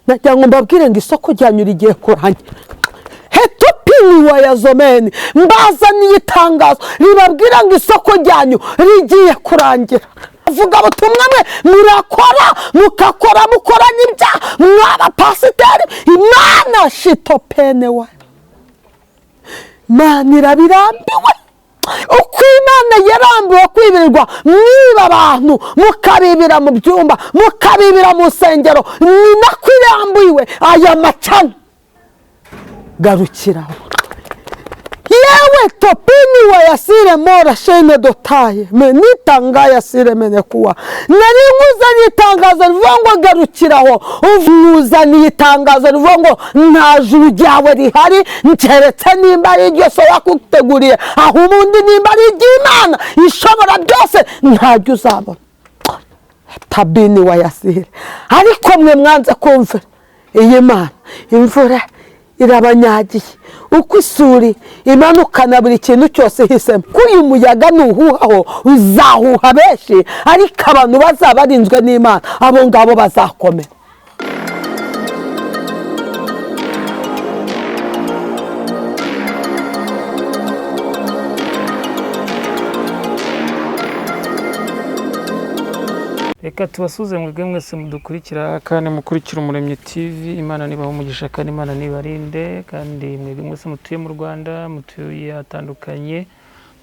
nagira ngo mbabwire ngo isoko ryanyu rigiye kurangira. Hetopini wa yazomeni mbazaniye itangazo ribabwira ngo isoko ryanyu rigiye kurangira. Avuga butumwa mwe murakora mukakora mukora n'ibya mwaba pasiteri Imana shitopene wa Imana irabirambiwe. Uko Imana yarambiwe kwibirirwa mwiba abantu mukabibira mu byumba mukabibira mu nsengero, ni nako irambiwe aya macana. Garukiraho yewe topini wa yasire mora shene dotaye menitanga yasire menekuwa nari nkuzaniye itangazo rivuga ngo garukiraho. Uvuzaniye itangazo rivuga ngo nta juru ryawe rihari nkeretse nimba ari iryo so wakuteguriye, aho ubundi nimba ari iry'Imana ishobora byose ntajya uzabona. Tabini wa yasire ariko mwe mwanze kumvira iyi Mana. Imvura irabanyagiye uko isuri imanukana buri kintu cyose hisemo. Kuyu muyaga nuhuhaho uzahuha benshi, ariko abantu bazaba barinzwe n'Imana abo ngabo bazakomera. Reka tubasuze mwebwe mwese mudukurikira kandi mukurikira Umuremyi TV. Imana nibaho umugisha kandi Imana nibarinde, kandi mwebwe mwese mutuye mu Rwanda, mutuye hatandukanye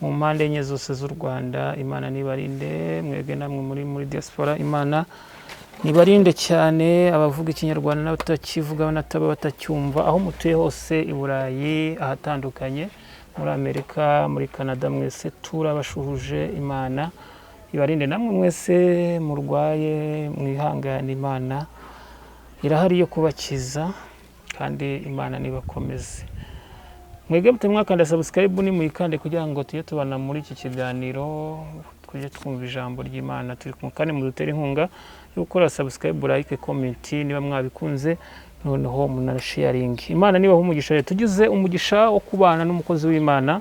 mu mpande enye zose z'u Rwanda, Imana nibarinde. Mwebwe namwe muri diaspora, Imana nibarinde cyane. Abavuga ikinyarwanda n'abatakivuga n'ataba batacyumva, aho mutuye hose i Burayi ahatandukanye, muri Amerika, muri Canada, mwese turabashuhuje. Imana ibarinde. Namwe mwese murwaye mwihangane, Imana irahari yo kubakiza kandi Imana nibakomeze. Mwebwe mutemwakanda subscribe ni muyikande kugira ngo tujye tubana muri iki kiganiro, tujye twumva ijambo ry'Imana. Turi kumwe kandi mudutere inkunga yo gukora subscribe, like, comment niba mwabikunze, noneho munasharing. Imana nibaho umugisha. Tugize umugisha wo kubana n'umukozi w'Imana.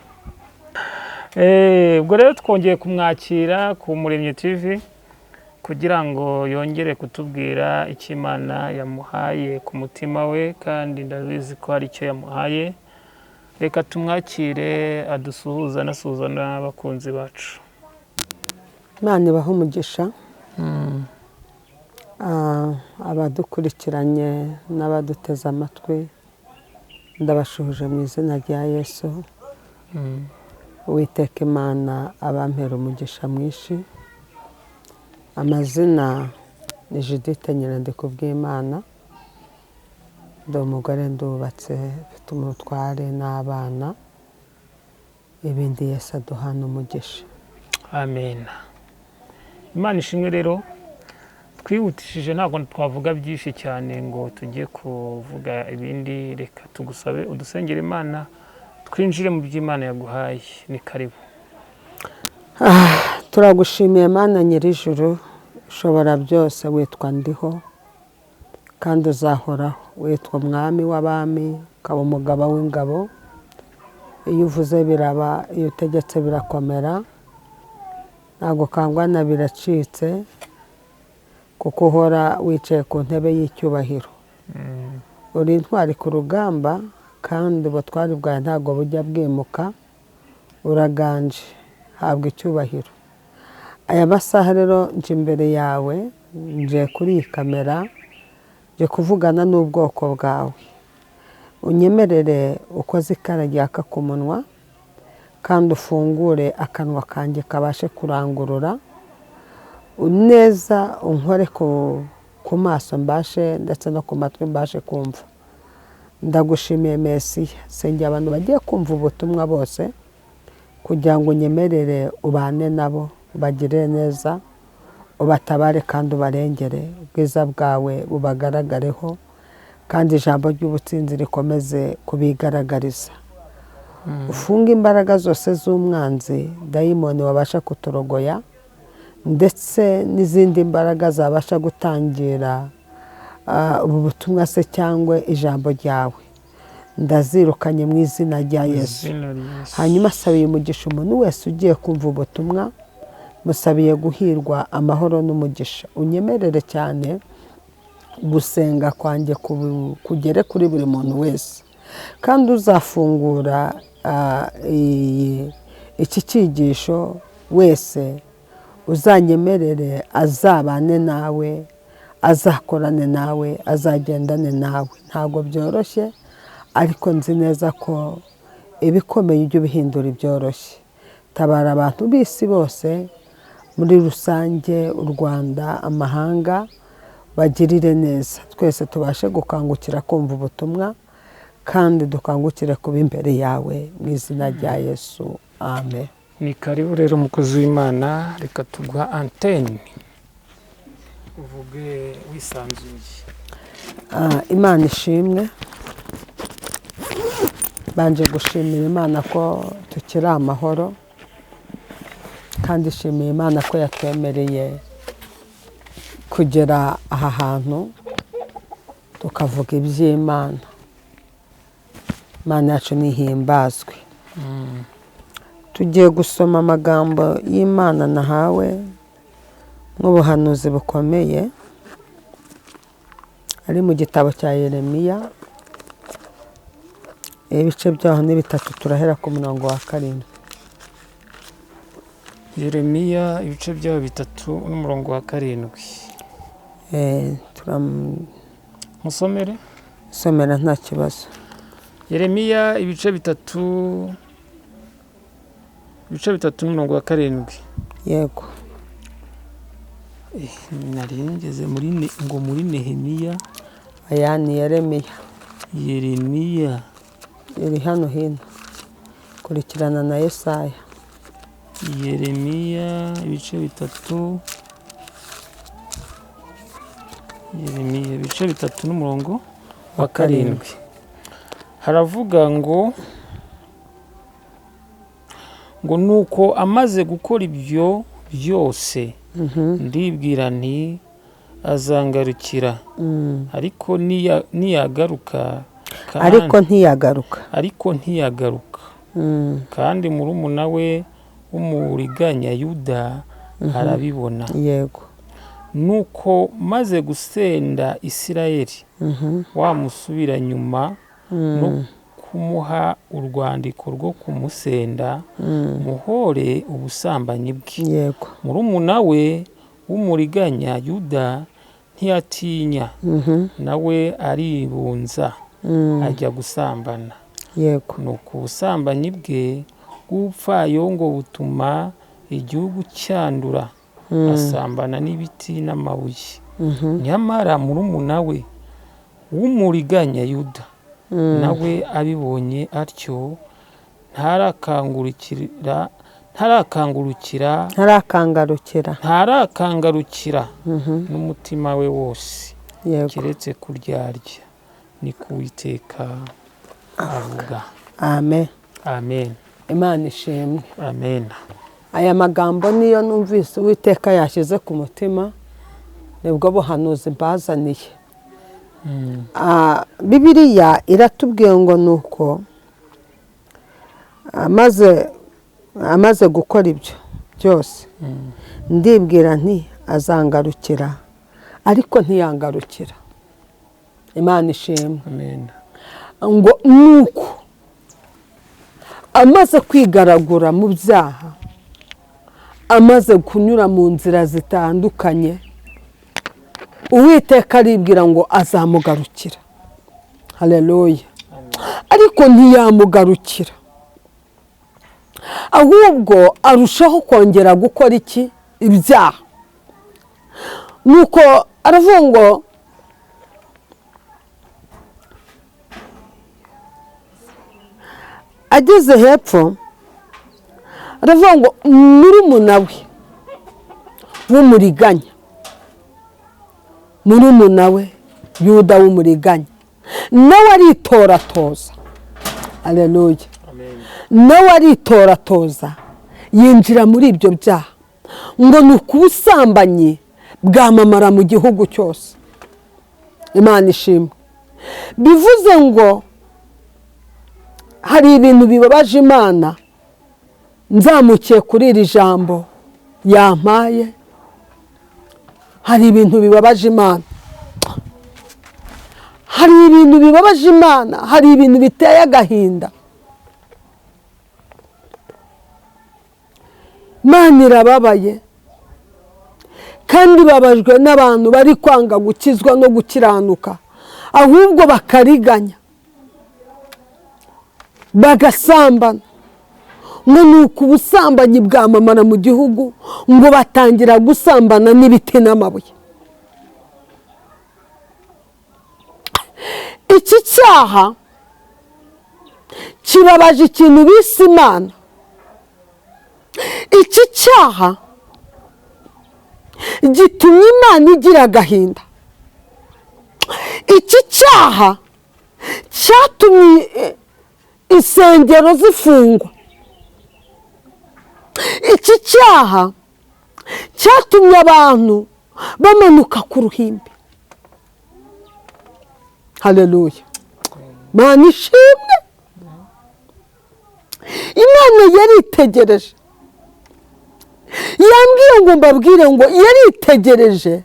Ubwo rero twongeye kumwakira ku Umuremyi TV kugira ngo yongere kutubwira icyo Imana yamuhaye ku mutima we, kandi ndabizi ko hari icyo yamuhaye. Reka tumwakire adusuhuza nasuhuza n'abakunzi bacu. Imana ibaho umugisha. Abadukurikiranye n'abaduteze amatwi ndabashuhuje mu izina rya Yesu. Uwiteka Imana abampera umugisha mwinshi. Amazina ni Judith Nyirandikubwimana. Ndi umugore ndubatse, mfite umutware n'abana. Ibindi Yesu aduhana umugisha. Amen. Imana ishimwe. Rero twihutishije, ntabwo twavuga byinshi cyane ngo tujye kuvuga ibindi. Reka tugusabe udusengere Imana twinjire mu by'Imana yaguhaye. Ni karibu. Turagushimiye Mana Nyirijuru ushobora byose. Witwa ndiho kandi uzahoraho. Witwa Mwami w'abami, ukaba umugaba w'ingabo. Iyo uvuze biraba, iyo utegetse birakomera. Ntabwo kangwana biracitse, kuko uhora wicaye ku ntebe y'icyubahiro. Uri intwari ku rugamba, kandi ubutwari bwawe ntabwo bujya bwimuka. Uraganje, habwa icyubahiro. Aya masaha rero nje imbere yawe, nje kuri iyi kamera, nje kuvugana n'ubwoko bwawe. Unyemerere ukoze ikara ryaka ku munwa, kandi ufungure akanwa kanjye kabashe kurangurura. Uneza unkore ku maso mbashe, ndetse no ku matwi mbashe kumva. Ndagushimiye Mesiya. Sengera abantu bagiye kumva ubutumwa bose, kugira ngo unyemerere ubane nabo, ubagirire neza, ubatabare kandi ubarengere. Ubwiza bwawe bubagaragareho, kandi ijambo ry'ubutsinzi rikomeze kubigaragariza. Ufunga imbaraga zose z'umwanzi, dayimoni wabasha kuturogoya, ndetse n'izindi mbaraga zabasha gutangira ubu butumwa se cyangwa ijambo ryawe. Ndazirukanye mu izina rya Yesu. Hanyuma sabiye umugisha umuntu wese ugiye kumva ubutumwa. Musabiye guhirwa amahoro n'umugisha. Unyemerere cyane gusenga kwanjye kugere kuri buri muntu wese, kandi uzafungura iki cyigisho wese uzanyemerere azabane nawe, azakorane nawe, azagendane nawe. Ntabwo byoroshye, ariko nzi neza ko ibikomeye ujya ubihindura ibyoroshye. Tabara abantu b'isi bose muri rusange, u Rwanda, amahanga, bagirire neza. Twese tubashe gukangukira kumva ubutumwa, kandi dukangukire kuba imbere yawe mu izina rya Yesu, amen. Ni karibu rero umukozi w'Imana, reka tuguha anteni uvuge wisanzuye. Imana ishimwe. Banje gushimira Imana ko tukiri amahoro, kandi ishimiye Imana ko yatwemereye kugera aha hantu tukavuga iby'Imana. Imana yacu nihimbazwe. Tugiye gusoma amagambo y'Imana nahawe nk'ubuhanuzi bukomeye ari mu gitabo cya Yeremiya, ibice byaho ni 3, turahera ku murongo wa 7. Yeremiya ibice byaho 3 n'umurongo wa 7. Musomere? Somera nta kibazo. Yeremiya ibice 3 n'umurongo wa 7. Yego. Nari ngeze muri Nehemiya. Aya ni Yeremiya. Yeremiya iri hano hino, kurikirana na Yesaya. Yeremiya ibice 3. Yeremiya ibice 3 n'umurongo wa 7. Haravuga ngo nuko amaze gukora ibyo byose, ndibwira nti azangarukira, ariko ntiyagaruka. Kandi murumuna we w'umuriganya Yuda arabibona. Yego. Nuko maze gusenda Isirayeli, wamusubira nyuma no kumuha urwandiko rwo kumusenda, muhore ubusambanyi bwe. Yego. Murumuna we w'umuriganya Yuda ntiyatinya, nawe aribunza ajya gusambana. Yego. Nuko ubusambanyi bwe bw'ubupfayongo butuma igihugu cyandura, asambana n'ibiti n'amabuye. Nyamara murumuna we w'umuriganya Yuda nawe abibonye atyo, ntarakangarukira n'umutima we wose, keretse kuryarya. Ni ku Uwiteka avuga. Amen. Amen. Imana ishimwe. Amen. Aya magambo niyo numvise Uwiteka yashyize ku mutima, nibwo buhanuzi mbazaniye. Bibiliya iratubwiye ngo nuko amaze gukora ibyo byose, ndibwira nti azangarukira, ariko ntiyangarukira. Imana ishimwe. Amen. Ngo nuko amaze kwigaragura mu byaha, amaze kunyura mu nzira zitandukanye, Uwiteka aribwira ngo azamugarukira. Haleluya. Ariko ntiyamugarukira, ahubwo arushaho kongera gukora iki? Ibyaha. Nuko aravuga ngo ageze hepfo, aravuga ngo murumuna we w'umuriganya, murumuna we Yuda w'umuriganya, nawe aritoratoza. Haleluya. Nawe aritoratoza yinjira muri ibyo byaha, ngo ni ubusambanyi bwamamara mu gihugu cyose. Imana ishimwe. Bivuze ngo hari ibintu bibabaje Imana nzamukiye kuri iri jambo yampaye. Hari ibintu bibabaje Imana. hari ibintu bibabaje Imana, hari ibintu biteye agahinda. Imana irababaye kandi babajwe n'abantu bari kwanga gukizwa no gukiranuka, ahubwo bakariganya bagasambana. ngo nuko ubusambanyi bwamamara mu gihugu, ngo batangira gusambana n'ibiti n'amabuye. Iki cyaha kibabaje ikintu bise Imana. Iki cyaha gitumye Imana igira agahinda. Iki cyaha cyatumye insengero zifungwa. Iki cyaha cyatumye abantu bamanuka ku ruhimbi. Haleluya. Imana ishimwe. Imana yaritegereje. Yambwiye ngo mbabwire ngo yaritegereje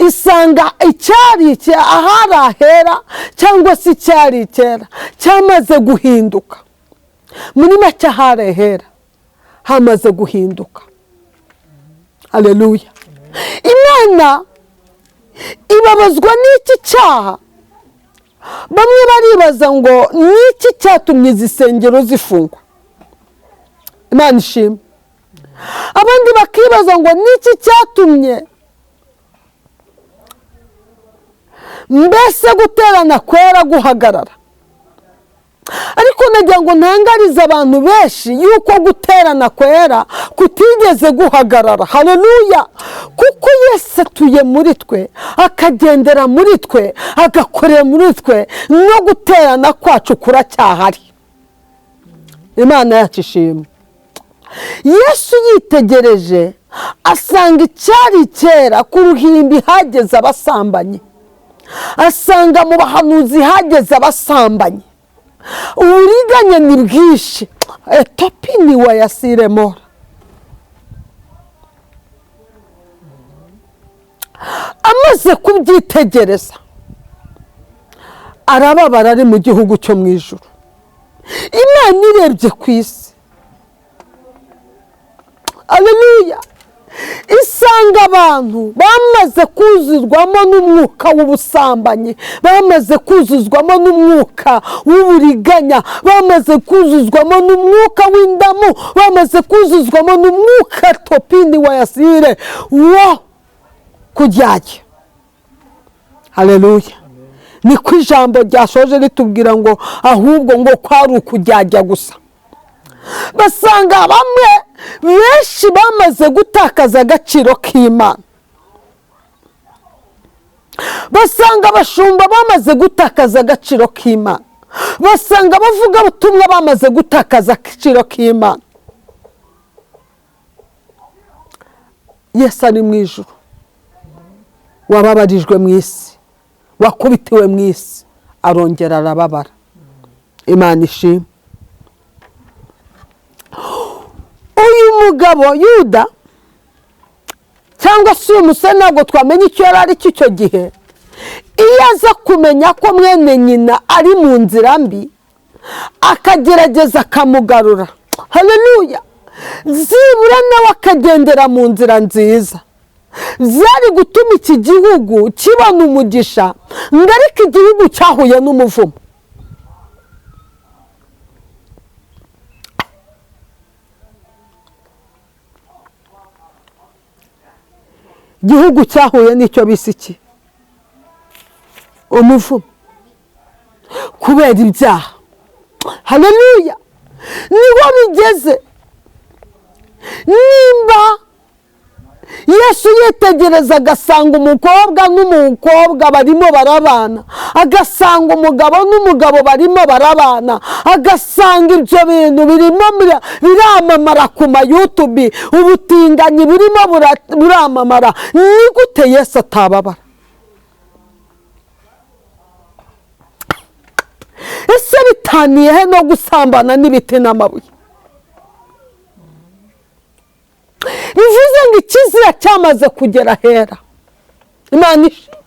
isanga icyari ahari ahera cyangwa se icyari kera cyamaze guhinduka. Muri make ahari ahera hamaze guhinduka. Haleluya. Imana ibabazwa n'iki cyaha. Bamwe baribaza ngo niki cyatumye izi nsengero zifungwa. Imana ishimwe. Abandi bakibaza ngo niki cyatumye mbese guterana kwera guhagarara. Ariko nagira ngo ntangarize abantu benshi yuko guterana kwera kutigeze guhagarara. Haleluya. Kuko Yesu atuye muri twe, akagendera muri twe, agakorera muri twe, no guterana kwacu kuracyahari. Imana yacu ishimwe. Yesu yitegereje asanga icyari kera ku ruhimbi hageze abasambanyi, asanga mu bahanuzi hageze abasambanyi. Uburiganya ni bwinshi. Etopini wa yasiremora. Amaze kubyitegereza arababara ari mu gihugu cyo mu ijuru. Imana irebye ku isi. Haleluya. Isanga abantu bamaze kuzuzwamo n'umwuka w'ubusambanyi, bamaze kuzuzwamo n'umwuka w'uburiganya, bamaze kuzuzwamo n'umwuka w'indamu, bamaze kuzuzwamo n'umwuka topini wa yasire wo kujyajya. Haleluya. Niko ijambo ryashoje ritubwira ngo ahubwo ngo kwari ukujyajya gusa. Basanga bamwe benshi bamaze gutakaza agaciro k'Imana. Basanga abashumba bamaze gutakaza agaciro k'Imana. Basanga abavuga ubutumwa bamaze gutakaza agaciro k'Imana. Yesu ari mu ijuru. Wababarijwe mu isi, wakubitiwe mu isi, arongera arababara. Imana ishimwe. Uyu mugabo Yuda cyangwa se uyu musore ntabwo twamenye icyo yari ari cyo gihe, iyo aza kumenya ko mwene nyina ari mu nzira mbi akagerageza akamugarura. Haleluya. Zibura nawe akagendera mu nzira nziza, zari gutuma iki gihugu kibona umugisha, ngo ariko igihugu cyahuye n'umuvumo. Igihugu cyahuye n'icyo bise iki? Umuvumo. Kubera ibyaha. Haleluya. Niho bigeze. Nimba Yesu yitegereza agasanga umukobwa n'umukobwa barimo barabana, agasanga umugabo n'umugabo barimo barabana, agasanga ibyo bintu birimo biramamara ku ma YouTube, ubutinganyi burimo buramamara, ni gute Yesu atababara? Ese bitaniye he no gusambana n'ibiti n'amabuye? Bivuze ngo ikizira cyamaze kugera hera. Imana ishimwe.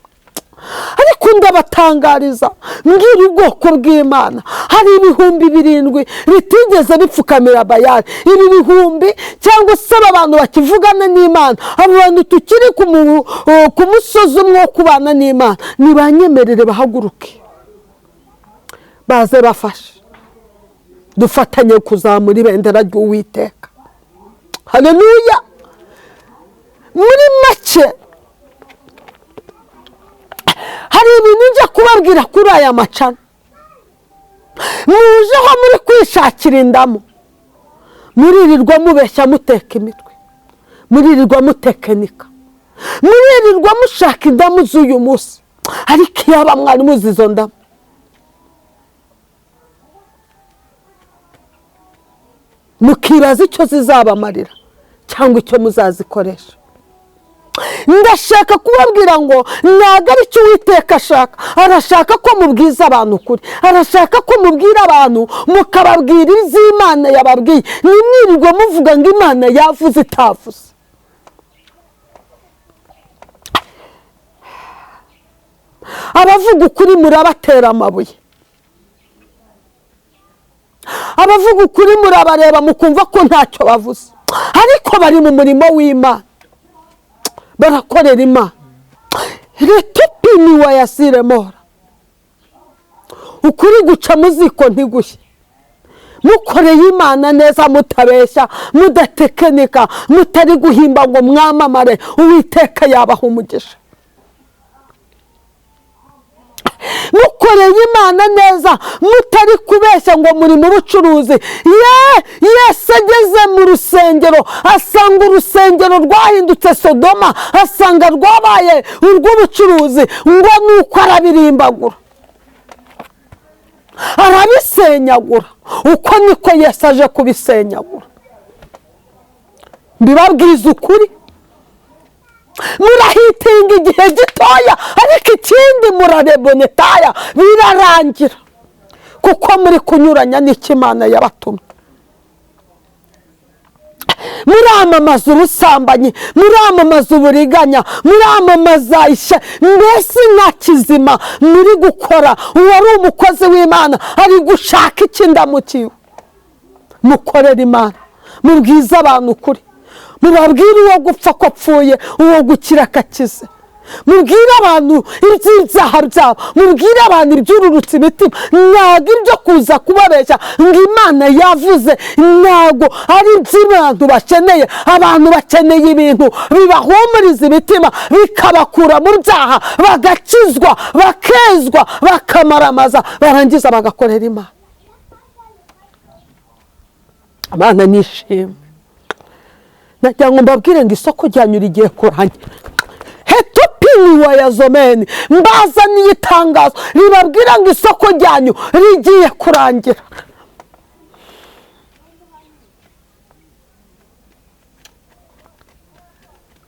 Ariko ndabatangariza mbwira ubwoko bw'Imana hari ibihumbi 7 bitigeze bipfukamira Bayali. Ibi bihumbi cyangwa se abantu bakivugana n'Imana, abo bantu tukiri ku musozi umwe wo kubana n'Imana, nibanyemerere bahaguruke baze bafashe dufatanye kuzamura ibendera ry'Uwiteka. Haleluya. Muri make hari ibintu njya kubabwira kuri aya macana, mujeho muri kwishakira indamu, muririrwa mubeshya muteka imitwe, muririrwa mutekenika, muririrwa mushaka indamu z'uyu munsi, ariko iyaba mwari muzi izo ndamu mukibaza icyo zizabamarira cyangwa icyo muzazikoresha. Ndashaka kubabwira ngo ntabwo ari cyo Uwiteka ashaka. Arashaka ko mubwiza abantu ukuri, arashaka ko mubwira abantu mukababwira iz'Imana yababwiye, nimwirirwe muvuga ngo Imana yavuze itavuze. Abavuga ukuri murabatera amabuye, abavuga ukuri murabareba mukumva ko ntacyo bavuze, ariko bari mu murimo w'Imana, barakorera Imana. Retopini wa Yasire Mora, ukuri guca muziko ntigushye, mukoreye Imana neza, mutabeshya, mudatekenika, mutari guhimba ngo mwamamare, Uwiteka yabaha umugisha. Mukoreye Imana neza, mutari kubeshya ngo muri mu bucuruzi. Yesu ageze mu rusengero asanga urusengero rwahindutse Sodoma, asanga rwabaye urw'ubucuruzi, ngo nuko arabirimbagura, arabisenyagura. Uko niko Yesu aje kubisenyagura. Mbibabwiza ukuri, murahitinga igihe gitoya, ariko ikindi murarebonetaya birarangira, kuko muri kunyuranya n'icyo Imana yabatumye. Muramamaza ubusambanyi, muramamaza uburiganya, muramamaza ishyari, mbese nta kizima muri gukora. Uwari umukozi w'Imana ari gushaka ikindamukiwe. Mukorera Imana, mubwiza abantu ukuri, mubabwire uwo gupfa ko apfuye, uwo gukira akakize. Mubwire abantu iby'ibyaha byabo, mubwire abantu ibyururutse imitima. Ntabwo ibyo kuza kubabeshya ngo Imana yavuze, ntabwo ari iby'abantu bakeneye. Abantu bakeneye ibintu bibahumuriza imitima, bikabakura mu byaha, bagakizwa, bakezwa, bakamaramaza, barangiza bagakorera Imana. Imana nishimwe. Nagira ngo mbabwire ngo isoko ryanyu rigiye kurangira. Hetopini wa Yazomeni, mbazaniye itangazo ribabwira ngo isoko ryanyu rigiye kurangira.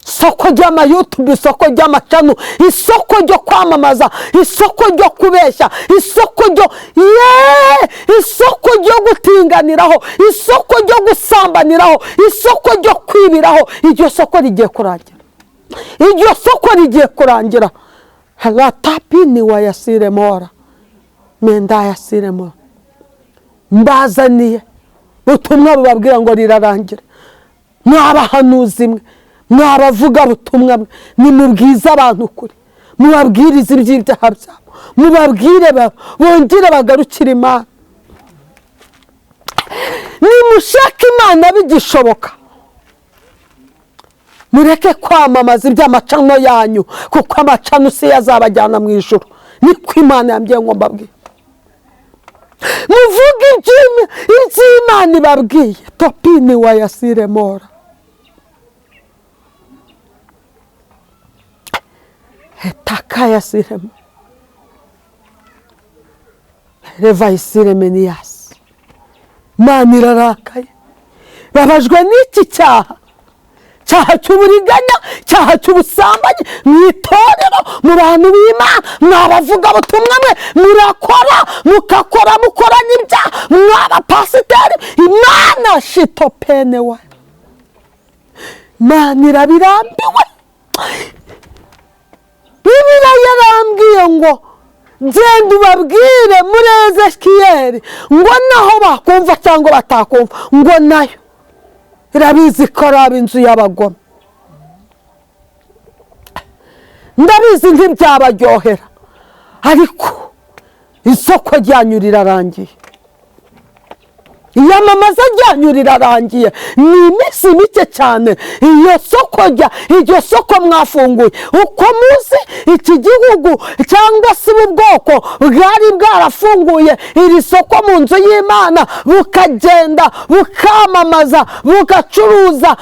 Isoko ry'amayutubu, isoko ry'amacanu, isoko ryo kwamamaza, isoko ryo kubeshya, isoko ryo gutinganiraho, isoko ryo gusambaniraho, isoko ryo kwibiraho. Iryo soko rigiye kurangira, iryo soko rigiye kurangira. Ratapini wa Yasire Mora, menda Yasire Mora, mbazaniye ubutumwa bubabwira ngo rirarangira. Mwabahanuzi mwe, mwabavuga butumwa mwe, nimubwiza abantu ukuri, mubabwirize iby'ibyaha byabo, mubabwire bongere bagarukire Imana. Nimushaka Imana bigishoboka, mureke kwamamaza iby'amacano yanyu, kuko amacano si yazabajyana mu ijuru. Niko Imana yambwiye ngo mbabwire. Muvuge iby'Imana ibabwiye. Topini wa Yasire Mora, etaka Yasire Mora, reva Yasire Meniyasi. Imana irarakaye, babajwe n'iki cyaha, cyaha cy'uburiganya, cyaha cy'ubusambanyi mu itorero, mu bantu b'Imana. Mwabavuga butumwa mwe, murakora mukakora, mukora n'ibyaha, mwabapasiteri. Imana shitopene wa Imana irabirambiwe. Bibiliya yarambwiye ngo genda ubabwire muri Ezekiyeli ngo naho bakumva cyangwa batakumva ngo nayo irabizi ko ari inzu y'abagome. Ndabizi ntibyabaryohera ariko isoko ryanyu rirarangiye, iyamamaza ryanyu rirarangiye, ni iminsi mike cyane iryo soko mwafunguye. Uko muzi iki gihugu cyangwa se ubu bwoko bwari bwarafunguye iri soko mu nzu y'Imana, bukagenda bukamamaza bugacuruza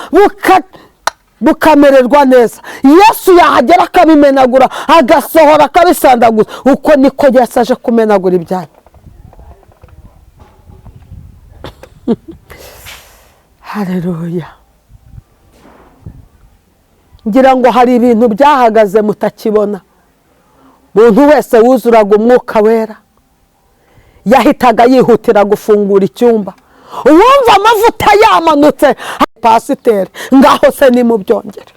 bukamererwa neza. Yesu yahagera akabimenagura agasohora akabisandaguza. Uko niko Yesu aje kumenagura ibyanyu. Haleluya. Ngira ngo hari ibintu byahagaze mutakibona. Umuntu wese wuzuraga umwuka wera yahitaga yihutira gufungura icyumba. Uwumva amavuta yamanutse, pasiteri ngaho se ni mu byongere.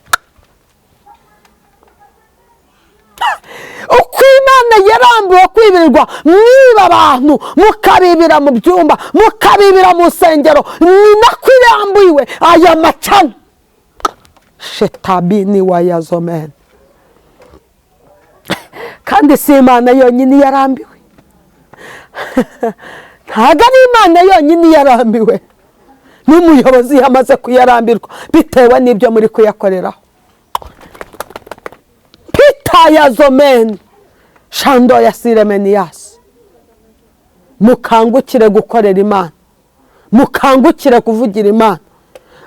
Uko Imana yarambiwe kwibirirwa mwiba abantu, mukabibira mu byumba, mukabibira mu nsengero, ni nako irambiwe aya macana. Shetabini wa yazomene. Kandi si Imana yonyine yarambiwe, ntabwo ari Imana yonyine yarambiwe, n'umuyobozi yamaze kuyarambirwa bitewe n'ibyo muri kuyakoreraho. Yazomeni shando ya siremeniyasi. Mukangukire gukorera Imana, mukangukire kuvugira Imana,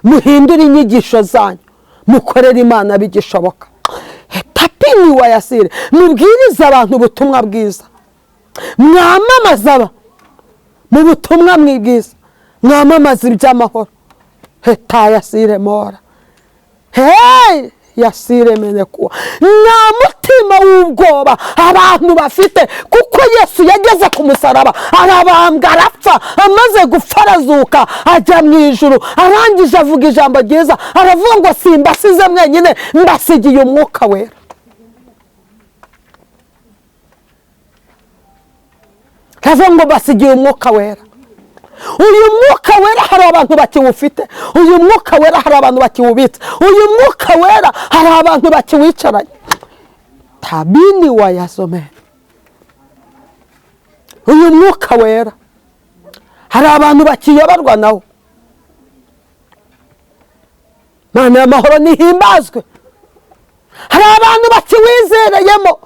muhindure inyigisho zanyu, mukorera Imana bigishoboka. Tapini wa yasire, mubwiriza abantu ubutumwa bwiza, mwamamaza mu butumwa bwiza, mwamamaza iby'amahoro. Heta yasire mora, hey yasire menekuwa. Nta mutima w'ubwoba abantu bafite, kuko Yesu yageze ku musaraba arabambwa arapfa, amaze gupfa arazuka ajya mu ijuru. Arangije avuga ijambo ryiza, aravuga ngo simbasize mwenyine, mbasigiye umwuka wera. Aravuga ngo mbasigiye umwuka wera. Uyu mwuka wera hari abantu bakiwufite, uyu mwuka wera hari abantu bakiwubitse, uyu mwuka wera hari abantu bakiwicaranye. Tabini wa yazomene. Uyu mwuka wera hari abantu bakiyoborwa nawo. Mana y'amahoro nihimbazwe. Hari abantu bakiwizereyemo.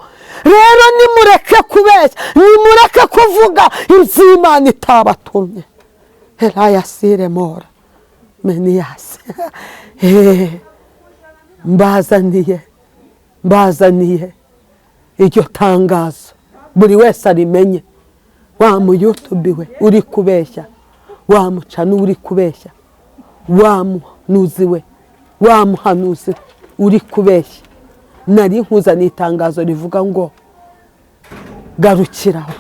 Rero nimureke kubeshya, nimureke kuvuga iby'Imana itabatumye. Yasire mora meniyasi. Mbazaniye iryo tangazo buri wese arimenye. Wa mu YouTube we uri kubeshya, wa mucana uri kubeshya, wa muhanuzi we, wa muhanuzi uri kubeshya. Nari nkuzaniye itangazo rivuga ngo garukiraho.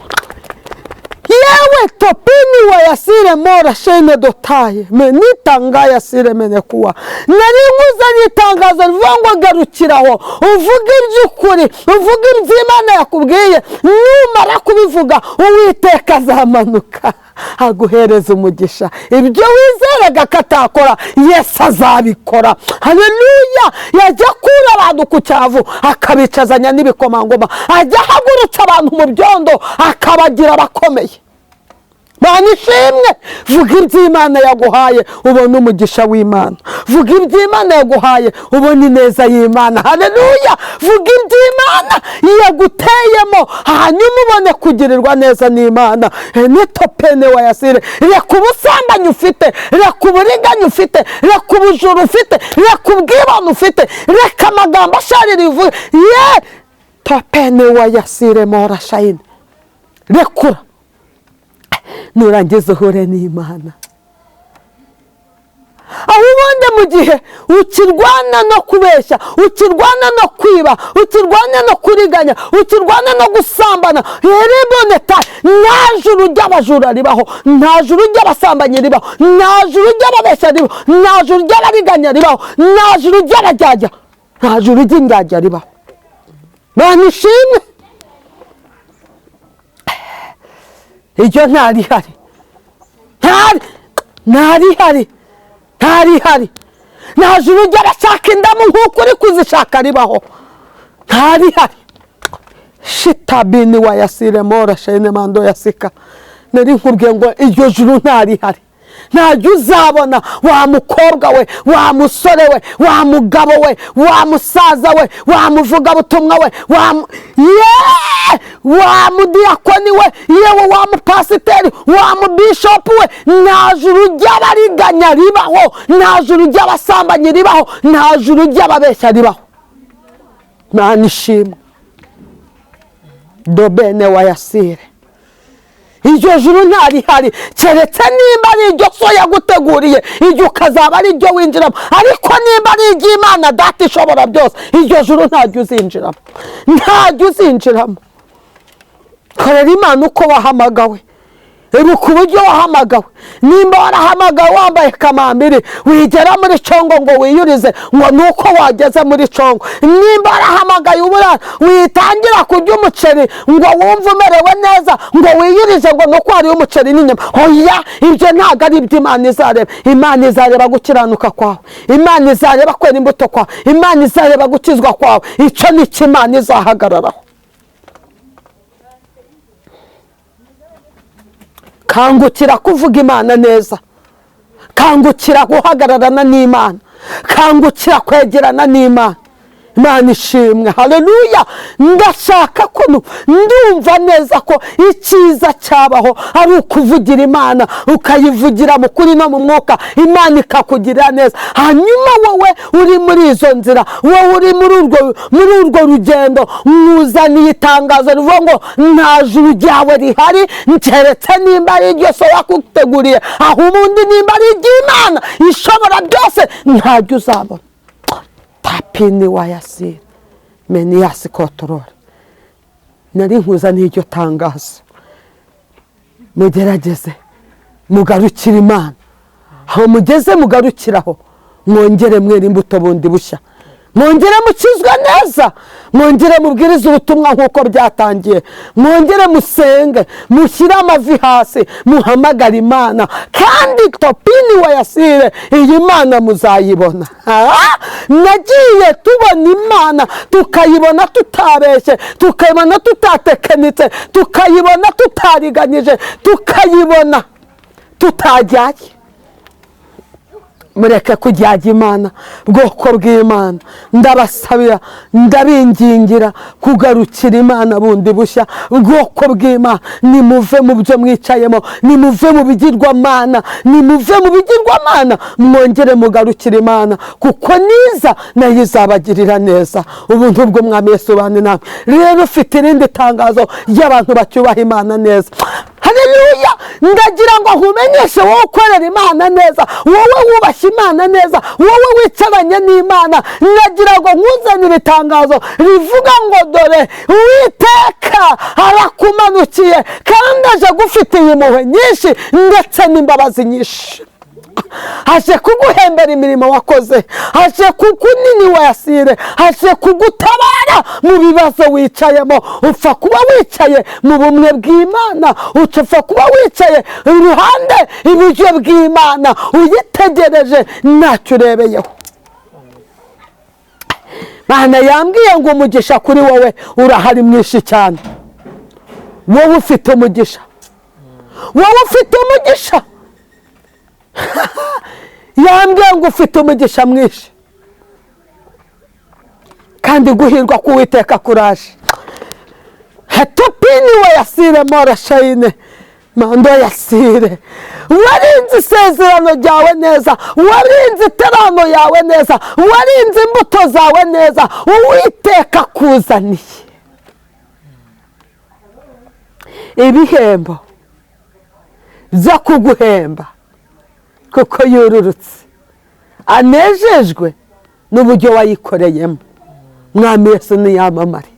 Yewe topini wa yasire mora shene dotaye menitanga yasire menekuwa. Nari nkuzaniye itangazo rivuga ngo garukiraho, uvuga iby'ukuri, uvuga iby'Imana yakubwiye. Numara kubivuga Uwiteka azamanuka aguhereza umugisha. Ibyo wizeraga katakora Yesu azabikora. Haleluya. Yajya kura abantu ku cyavu akabicazanya n'ibikomangoma, ajya hagurutsa abantu mu byondo akabagira abakomeye. Banishimwe. Vuga iby'Imana yaguhaye ubona umugisha w'Imana. Vuga iby'Imana yaguhaye ubona ineza y'Imana. Haleluya. Vuga iby'Imana yaguteyemo hanyuma ubone kugirirwa neza n'Imana. Nitopene wa yasire. Reka ubusambanyi ufite, reka uburiganya ufite, reka ubujuru ufite, reka ubwibone ufite, reka amagambo asharira uvuge. Topene wa yasire mora shayine. Rekura. Nurangiza uhure n'Imana. Aho ubundi mu gihe ukirwana no kubeshya, ukirwana no kwiba, ukirwana no kuriganya, ukirwana no gusambana, yereboneta nta juru ry'abajura ribaho, nta juru ry'abasambanyi ribaho, nta juru ry'ababeshya ribaho, nta juru ry'abariganya ribaho, nta juru ry'abajyajya, nta juru ry'indyarya ribaho. Banishimwe. iryo ntarihari, ntarihari, ntarihari. Nta juru ry'abashaka indamu nk'uko uri kuzishaka ribaho, ntarihari. Shitabini wa yasire mora shayine mando yasika. Nari nkubwiye ngo iryo juru ntarihari. Ntajya uzabona wa mukobwa we, wa musore we, wa mugabo we, wa musaza we, wa muvugabutumwa we, wa mudiyakoni we, yewe wa mupasiteri, wa mubishopu we. Nta juru ry'abariganya ribaho, nta juru ry'abasambanyi ribaho, nta juru ry'ababeshya ribaho. Mana ishimwe. Dobene wa yasire. Iryo juru ntarihari, keretse nimba ari iryo so yaguteguriye, iryo ukazaba ari iryo winjiramo. Ariko nimba ari iry'Imana Data ishobora byose, iryo juru ntajya uzinjiramo, ntajya uzinjiramo. Korera Imana uko wahamagawe, ibuka uburyo wahamagawe. Nimba warahamagawe wambaye kamambiri, wigera muri congo ngo wiyurize ngo nuko wageze muri congo. Nimba warahamagaye uburara, witangira kurya umuceri ngo wumve umerewe neza ngo wiyurize ngo nuko hari umuceri n'inyama. Oya, ibyo ntabwo ari ibyo Imana izareba. Imana izareba gukiranuka kwawe, Imana izareba kwera imbuto kwawe, Imana izareba gukizwa kwawe. Icyo ni cyo Imana izahagararaho. Kangukira kuvuga Imana neza, kangukira guhagararana n'Imana, kangukira kwegerana n'Imana. Imana ishimwe, haleluya. Ndashaka ko ndumva neza ko icyiza cyabaho ari ukuvugira Imana, ukayivugira mu kuri no mu mwuka, Imana ikakugirira neza. Hanyuma wowe uri muri izo nzira, wowe uri muri urwo rugendo, mwuzaniye itangazo rivuga ngo nta juru ryawe rihari, keretse nimba ari iryo so yakuteguriye. Aho ubundi nimba ari iry'Imana ishobora byose, ntajya uzabona. Tapini wa yasire meni yasi kotorore. Nari nkuzaniye iryo tangazo, mugerageze mugarukira Imana. Aho mugeze mugarukiraho, mwongere mwera imbuto bundi bushya, mwongere mukizwe neza, mwongere mubwirize ubutumwa nk'uko byatangiye, mwongere musenge, mushyire amavi hasi, muhamagara Imana. Kandi topini wa yasire, iyi Mana muzayibona. Nagiye tubona Imana, tukayibona tutabeshye, tukayibona tutatekenitse, tukayibona tutariganyije, tukayibona tutajyaye. Mureke kujyaga Imana, bwoko bw'Imana. Ndabasabira, ndabingingira kugarukira Imana bundi bushya, bwoko bw'Imana. Nimuve mu byo mwicayemo, nimuve mu bigirwamana, nimuve mu bigirwamana, mwongere mugarukira Imana, kuko niza nayo izabagirira neza. Ubuntu bw'Umwami Yesu bane namwe. Rero ufite irindi tangazo ry'abantu bacyubaha Imana neza. Haleluya. Ndagira ngo nkumenyeshe wowe ukorera Imana neza, wowe wubashye Imana neza, wowe wicaranye n'Imana. Ndagira ngo nkuzanire itangazo rivuga ngo dore Uwiteka arakumanukiye kandi aje gufitiye impuhwe nyinshi ndetse n'imbabazi nyinshi. Aje kuguhembera imirimo wakoze, aje kukunini wa yasire, aje kugutabara mu bibazo wicayemo. Upfa kuba wicaye mu bumwe bw'Imana, upfa kuba wicaye iruhande iburyo bw'Imana, uyitegereje ntacyo urebeyeho. Mana yambwiye ngo umugisha kuri wowe urahari mwinshi cyane. Wowe ufite umugisha, wowe ufite umugisha. Yambwiye ngo ufite umugisha mwinshi, kandi guhirwa k'Uwiteka kuraje. Hetopini wa yasire mora shayine mando yasire. Warinze isezerano ryawe neza, warinze iterano yawe neza, warinze imbuto zawe neza, Uwiteka kuzaniye ibihembo byo kuguhemba, kuko yururutse anejejwe n'uburyo wayikoreyemo. Mwami Yesu niyamamare.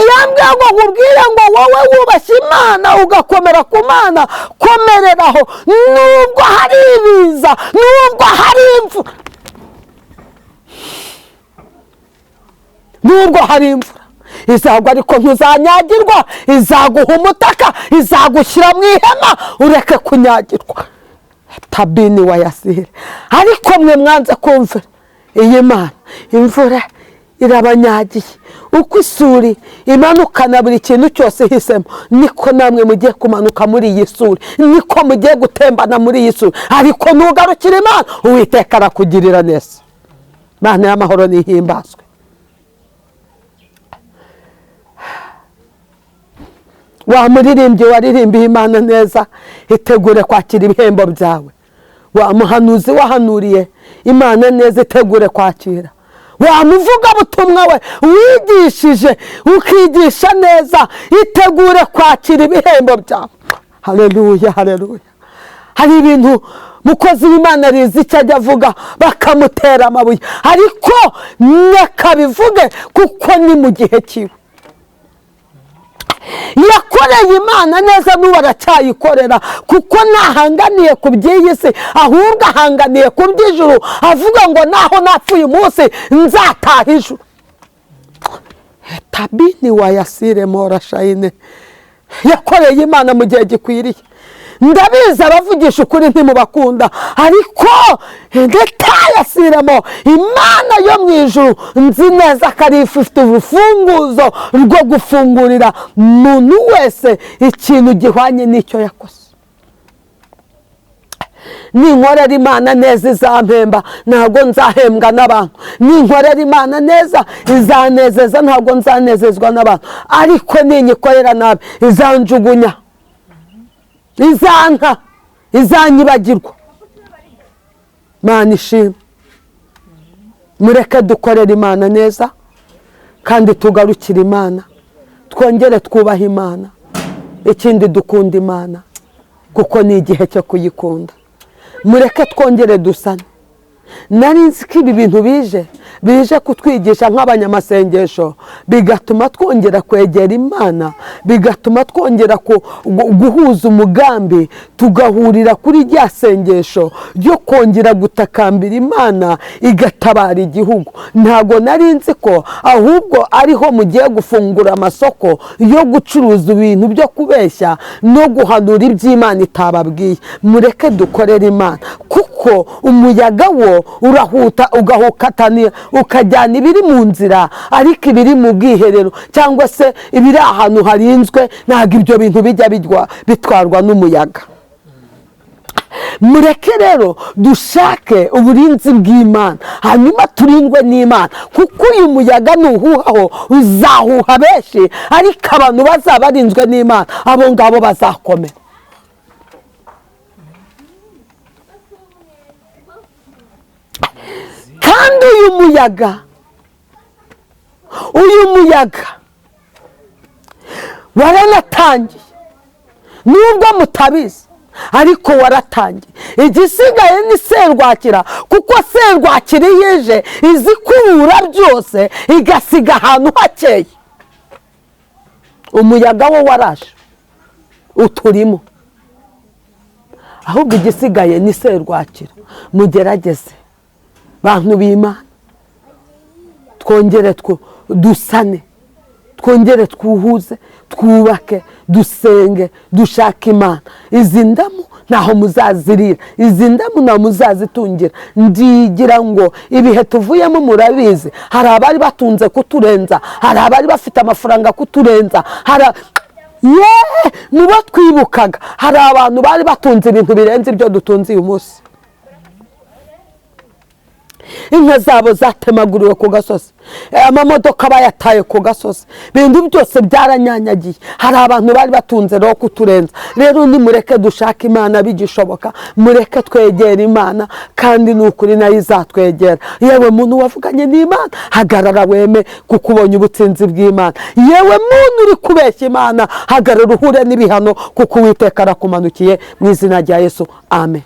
Yambwiye ngo nkubwire ngo wowe wubashye Imana ugakomera ku Mana, komereraho nubwo hari ibiza, nubwo hari imvura, nubwo hari imvura. izagwa ariko ntuzanyagirwa, izaguha umutaka, izagushyira mu ihema ureke kunyagirwa. Tabini wa Yasire. Ariko mwe mwanze kumvira iyi Mana, imvura irabanyagiye. Uko isuri imanukana buri kintu cyose hisemo, niko namwe mugiye kumanuka muri iyi suri, niko mugiye gutembana muri iyi suri. Ariko ntugarukire Imana, Uwiteka arakugirira neza. Mana y'amahoro nihimbazwe. Wa muririmbyi waririmbiye Imana neza, itegure kwakira ibihembo byawe. Wa muhanuzi wahanuriye Imana neza, itegure kwakira. Wa muvuga butumwa we wigishije ukigisha neza, itegure kwakira ibihembo byawe. Haleluya, haleluya. Hari ibintu mukozi w'Imana rizi icyo ajya avuga bakamutera amabuye, ariko nakabivuge kuko ni mu gihe kiwe. Yakoreye Imana neza n'ubu aracyayikorera, kuko ntahanganiye ku by'iyi si, ahubwo ahanganiye ku by'ijuru, avuga ngo naho napfuye umunsi nzataha ijuru. Tabini wa Yasire mora shayine. Yakoreye Imana mu gihe gikwiriye. Ndabizi abavugisha ukuri ntimubakunda, ariko ndetayasiremo Imana yo mu ijuru nzi neza ko ari ifite urufunguzo rwo gufungurira umuntu wese ikintu gihwanye n'icyo yakoze. Ninkorera Imana neza izampemba, ntabwo nzahembwa n'abantu. Ninkorera Imana neza izanezeza, ntabwo nzanezezwa n'abantu. Ariko ninyikorera nabi izanjugunya, izanka, izanyibagirwa. Mana ishimwe. Mureke dukorera Imana neza kandi tugarukire Imana, twongere twubaha Imana. Ikindi dukunda Imana kuko ni igihe cyo kuyikunda. Mureke twongere dusane. Nari nzi ko ibi bintu bije kutwigisha nk'abanyamasengesho, bigatuma twongera kwegera Imana, bigatuma twongera guhuza umugambi, tugahurira kuri rya sengesho ryo kongera gutakambira Imana igatabara igihugu. Ntago nari nzi ko ahubwo ariho mugiye gufungura amasoko yo gucuruza ibintu byo kubeshya no guhanura iby'Imana itababwiye. Mureke dukorere Imana, kuko umuyaga wo urahuta ugahukatana ukajyana ibiri mu nzira, ariko ibiri mu bwiherero cyangwa se ibiri ahantu harinzwe ntabwo ibyo bintu bijya bitwarwa n'umuyaga. Mureke rero dushake uburinzi bw'Imana, hanyuma turindwe n'Imana, kuko uyu muyaga nuhuhaho uzahuha benshi, ariko abantu bazaba barinzwe n'Imana abo ngabo bazakomera. Kandi uyu muyaga waranatangiye, nubwo mutabizi ariko waratangiye. Igisigaye ni serwakira, kuko serwakira yeje izi kubura byose igasiga ahantu hakeye. Umuyaga wo waraje uturimo, ahubwo igisigaye ni serwakira. Mugerageze bantu b'Imana, twongere dusane, twongere twuhuze, twubake, dusenge, dushake Imana. Izi ndamu ntaho muzazirira, izi ndamu ntaho muzazitungira. Ndigira ngo ibihe tuvuyemo murabizi, hari abari batunze kuturenza, hari abari bafite amafaranga kuturenza, mubo twibukaga, hari abantu bari batunze ibintu birenze ibyo dutunze uyu munsi. Inka zabo zatemaguriwe ku gasozi, amamodoka bayataye ku gasozi, ibintu byose byaranyanyagiye. Hari abantu bari batunze rero kuturenza. Rero nimureke dushaka Imana bigishoboka, mureke twegera Imana, kandi n'ukuri nayo izatwegera. Yewe muntu wavuganye n'Imana, hagarara weme, kuko ubonye ubutsinzi bw'Imana. Yewe muntu uri kubeshya Imana, hagarara uhure n'ibihano, kuko Uwiteka arakumanukiye mu izina rya Yesu. Amen.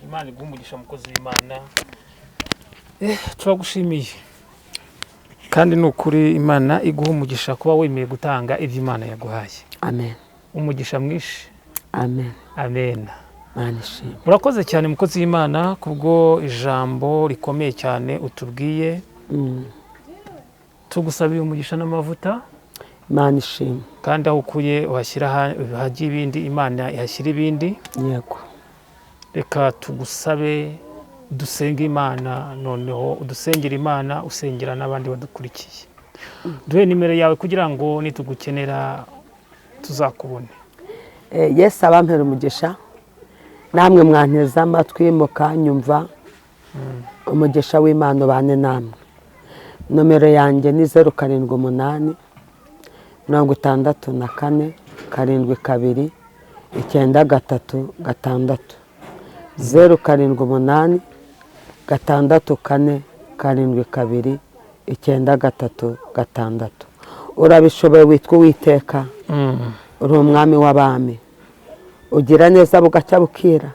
Imana iguhe umugisha mukozi w'Imana. Turagushimiye kandi n'ukuri Imana iguhe umugisha kuba wemeye gutanga ibyo Imana yaguhaye. Amen. Umugisha mwinshi. Amen. Amen. Manishimwe. Murakoze cyane mukozi w'Imana kubwo ijambo rikomeye cyane utubwiye. tugusabiye umugisha n'amavuta Imana ishimwe. kandi aho ukuye uhashyira hajya ibindi, Imana ihashyira ibindi. Yego. Reka tugusabe dusenge Imana, noneho udusengera Imana, usengera n'abandi badukurikiye. Duhe nimero yawe kugira ngo nitugukenera tuzakubone. Yesu abampera umugisha, namwe mwanteze amatwi mukanyumva, umugisha w'Imana ubane namwe. Nomero yanjye ni 078 64 72 936 078 64 72 936. Urabishoboye, witwa Uwiteka, uri umwami w'abami, ugira neza bugacya bukira,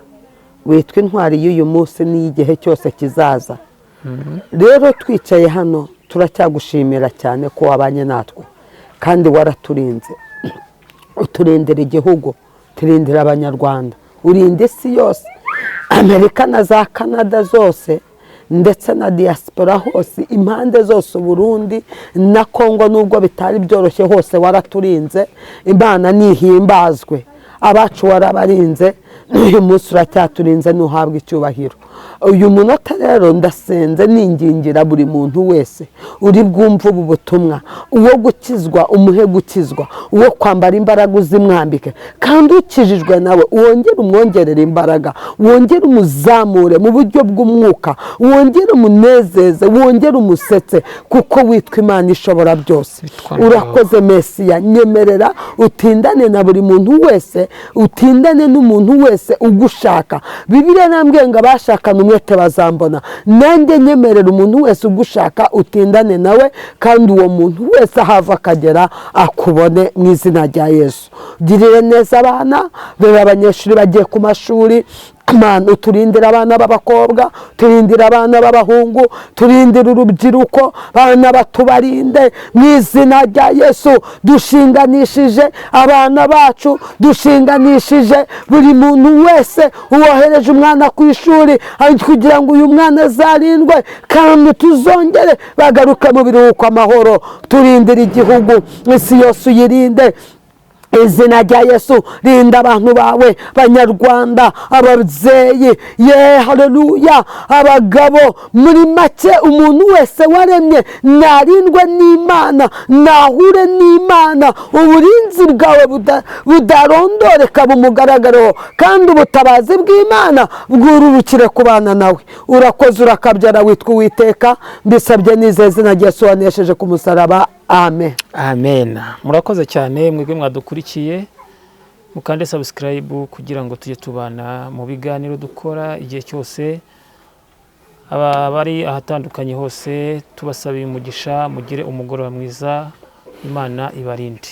witwa intwari y'uyu munsi n'igihe cyose kizaza. Rero twicaye hano turacyagushimira cyane ko wabanye natwe kandi waraturinze, uturindira igihugu, turindira abanyarwanda, urinda isi yose, Amerika na za Canada zose ndetse na diaspora hose, impande zose, Burundi na Kongo nubwo bitari byoroshye hose waraturinze. Imana nihimbazwe, abacu warabarinze, uyu munsi uracyaturinze, nuhabwa icyubahiro. Uyu munota rero ndasenze ningingira buri muntu wese uri bwumva ubu butumwa, uwo gukizwa umuhe gukizwa, uwo kwambara imbaraga uzimwambike, kandi ukijijwe nawe wongere umwongerera imbaraga, wongere umuzamure mu buryo bw'umwuka, wongere umunezeze, wongere umusetse, kuko witwa Imana ishobora byose. Urakoze Mesiya, nyemerera utindane na buri muntu wese, utindane n'umuntu wese ugushaka. Bibiliya nambwiye ngo abashakana umwete bazambona. Nanjye nyemerera umuntu wese ugushaka utindane nawe, kandi uwo muntu wese ahava akagera akubone mu izina rya Yesu. Girire neza abana, bebe abanyeshuri bagiye ku mashuri, Mana uturindira abana b'abakobwa, turindira abana b'abahungu, turindira urubyiruko, abana batubarinde mu izina rya Yesu. Dushinganishije abana bacu, dushinganishije buri muntu wese uwohereje umwana ku ishuri kugira ngo uyu mwana azarindwe kandi tuzongere bagaruke mu biruhuko amahoro. Turindira igihugu, isi yose uyirinde. Izina rya Yesu, rinda abantu bawe banyarwanda, ababyeyi, haleluya, abagabo, muri make umuntu wese waremye narindwe n'Imana, nahure n'Imana, uburinzi bwawe budarondoreka bumugaragareho, kandi ubutabazi bw'Imana bwururukire kubana nawe. Urakoze, urakabyara, witwa Uwiteka, mbisabye nizeye izina rya Yesu wanesheje ku musaraba. Amen. Amen. Murakoze cyane mwebwe mwadukurikiye, mukande subscribe kugira ngo tujye tubana mu biganiro dukora igihe cyose. Abari ahatandukanye hose tubasabiye umugisha, mugire umugoroba mwiza, Imana ibarinde.